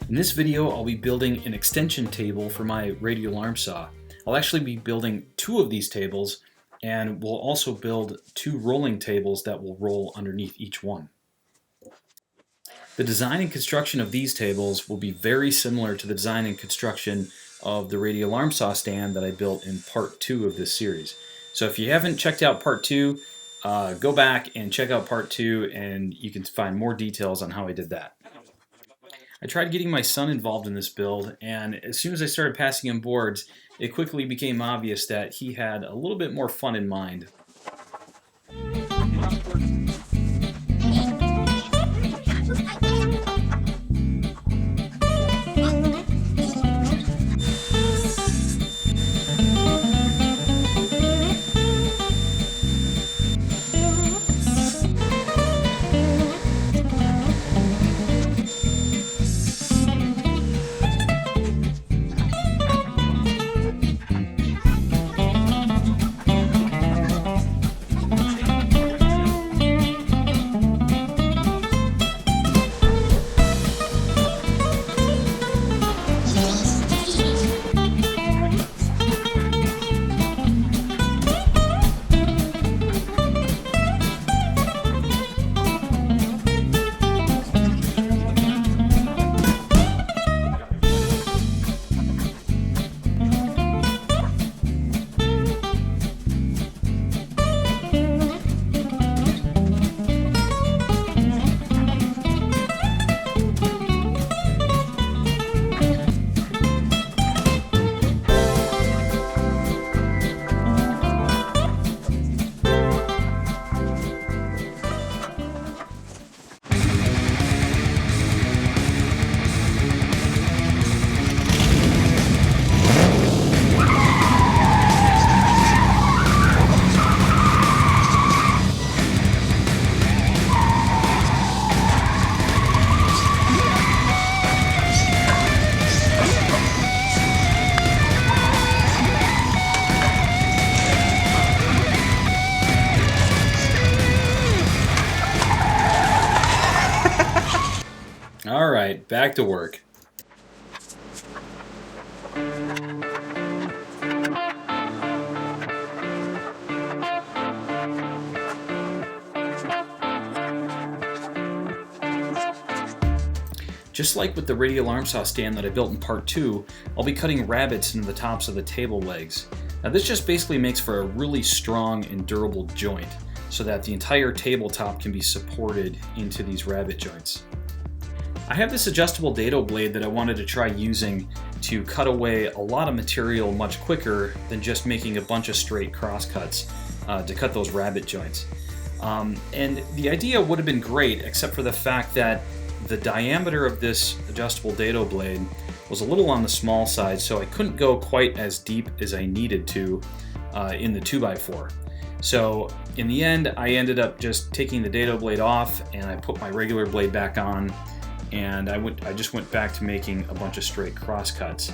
In this video, I'll be building an extension table for my radial arm saw. I'll actually be building two of these tables, and we'll also build two rolling tables that will roll underneath each one. The design and construction of these tables will be very similar to the design and construction of the radial arm saw stand that I built in part 2 of this series. So if you haven't checked out part 2, go back and check out part 2 and you can find more details on how I did that. I tried getting my son involved in this build, and as soon as I started passing him boards, it quickly became obvious that he had a little bit more fun in mind. Alright, back to work. Just like with the radial arm saw stand that I built in part 2, I'll be cutting rabbets into the tops of the table legs. Now this just basically makes for a really strong and durable joint, so that the entire tabletop can be supported into these rabbet joints. I have this adjustable dado blade that I wanted to try using to cut away a lot of material much quicker than just making a bunch of straight cross cuts to cut those rabbet joints. And the idea would have been great, except for the fact that the diameter of this adjustable dado blade was a little on the small side, so I couldn't go quite as deep as I needed to in the 2x4. So in the end, I ended up just taking the dado blade off, and I put my regular blade back on, and I just went back to making a bunch of straight cross cuts.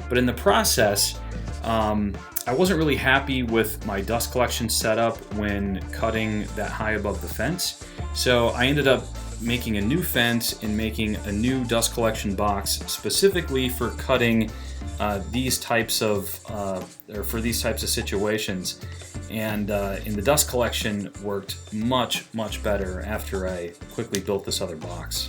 But in the process, I wasn't really happy with my dust collection setup when cutting that high above the fence. So I ended up making a new fence and making a new dust collection box specifically for cutting these types of situations. And in the dust collection worked much better after I quickly built this other box.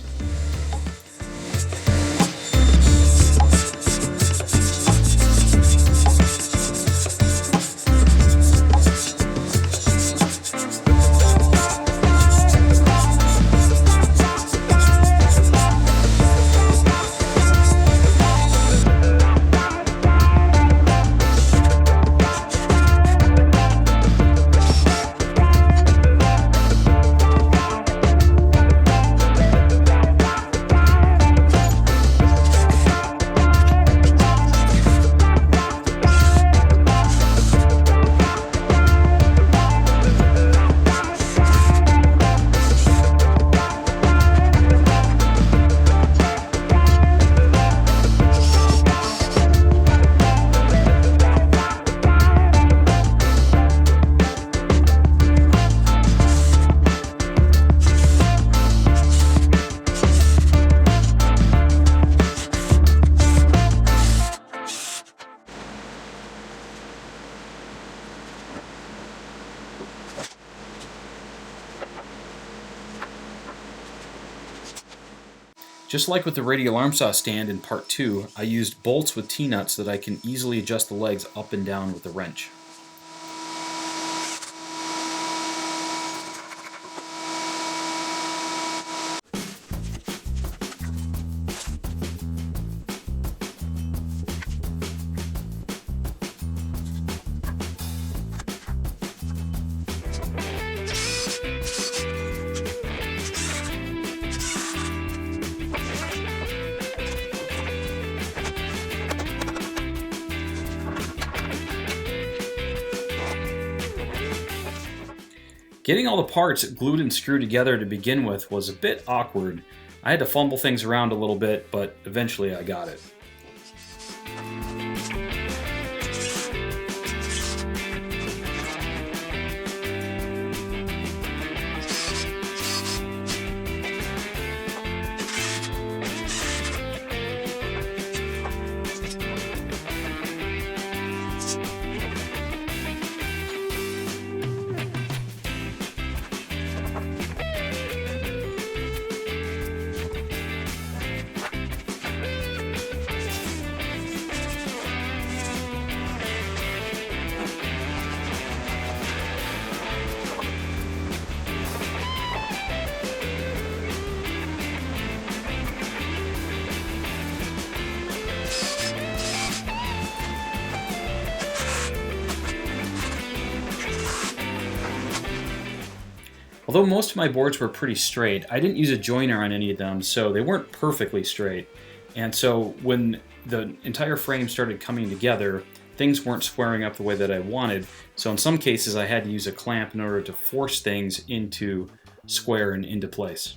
Just like with the radial arm saw stand in part 2, I used bolts with T-nuts so that I can easily adjust the legs up and down with the wrench. Getting all the parts glued and screwed together to begin with was a bit awkward. I had to fumble things around a little bit, but eventually I got it. Although most of my boards were pretty straight, I didn't use a joiner on any of them, so they weren't perfectly straight. And so when the entire frame started coming together, things weren't squaring up the way that I wanted. So in some cases I had to use a clamp in order to force things into square and into place.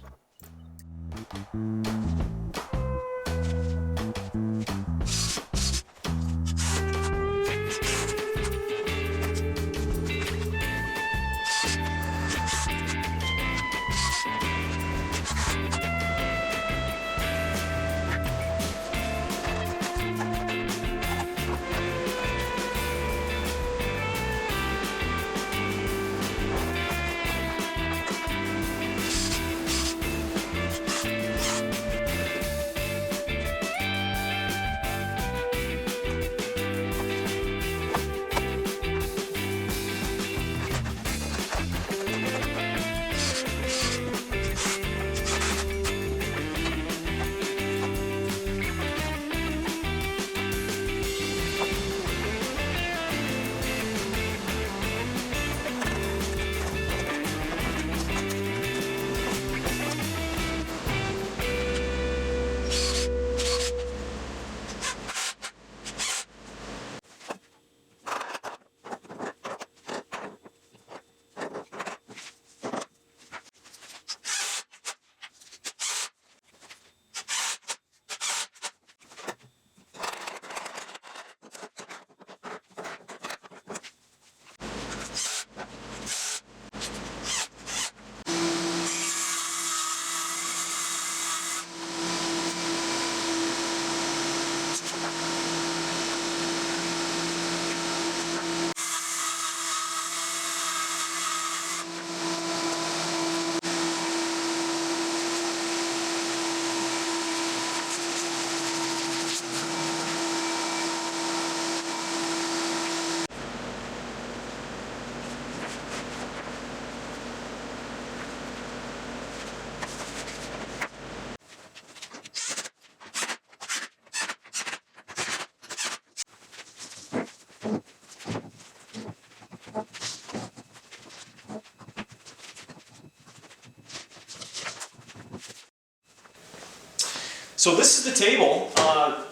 So this is the table.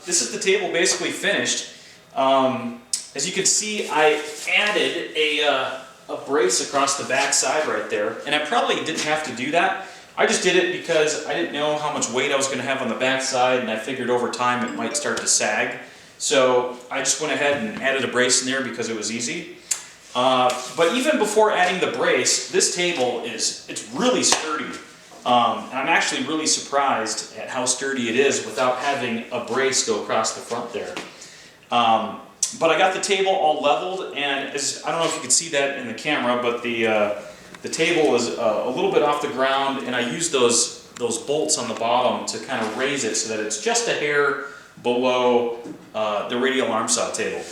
This is the table basically finished. As you can see, I added a brace across the back side right there, and I probably didn't have to do that. I just did it because I didn't know how much weight I was going to have on the back side, and I figured over time it might start to sag. So I just went ahead and added a brace in there because it was easy. But even before adding the brace, this table it's really sturdy. And I'm actually really surprised at how sturdy it is without having a brace go across the front there. But I got the table all leveled, and I don't know if you can see that in the camera, but the table is a little bit off the ground, and I used those those bolts on the bottom to kind of raise it so that it's just a hair below the radial arm saw table.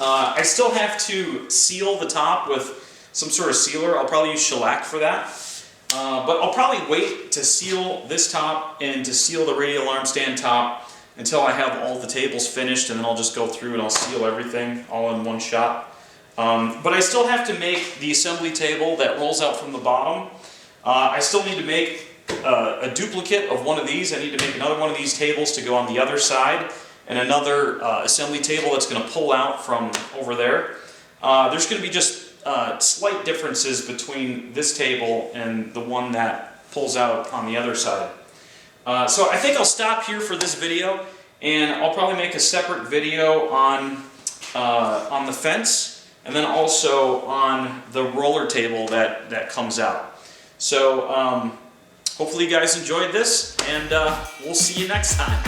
I still have to seal the top with some sort of sealer. I'll probably use shellac for that. But I'll probably wait to seal this top and to seal the radial arm stand top until I have all the tables finished, and then I'll just go through and I'll seal everything all in one shot. But I still have to make the assembly table that rolls out from the bottom. I still need to make a duplicate of one of these. I need to make another one of these tables to go on the other side, and another assembly table that's going to pull out from over there. There's going to be just slight differences between this table and the one that pulls out on the other side. So I think I'll stop here for this video, and I'll probably make a separate video on the fence, and then also on the roller table that comes out. So hopefully you guys enjoyed this, and we'll see you next time.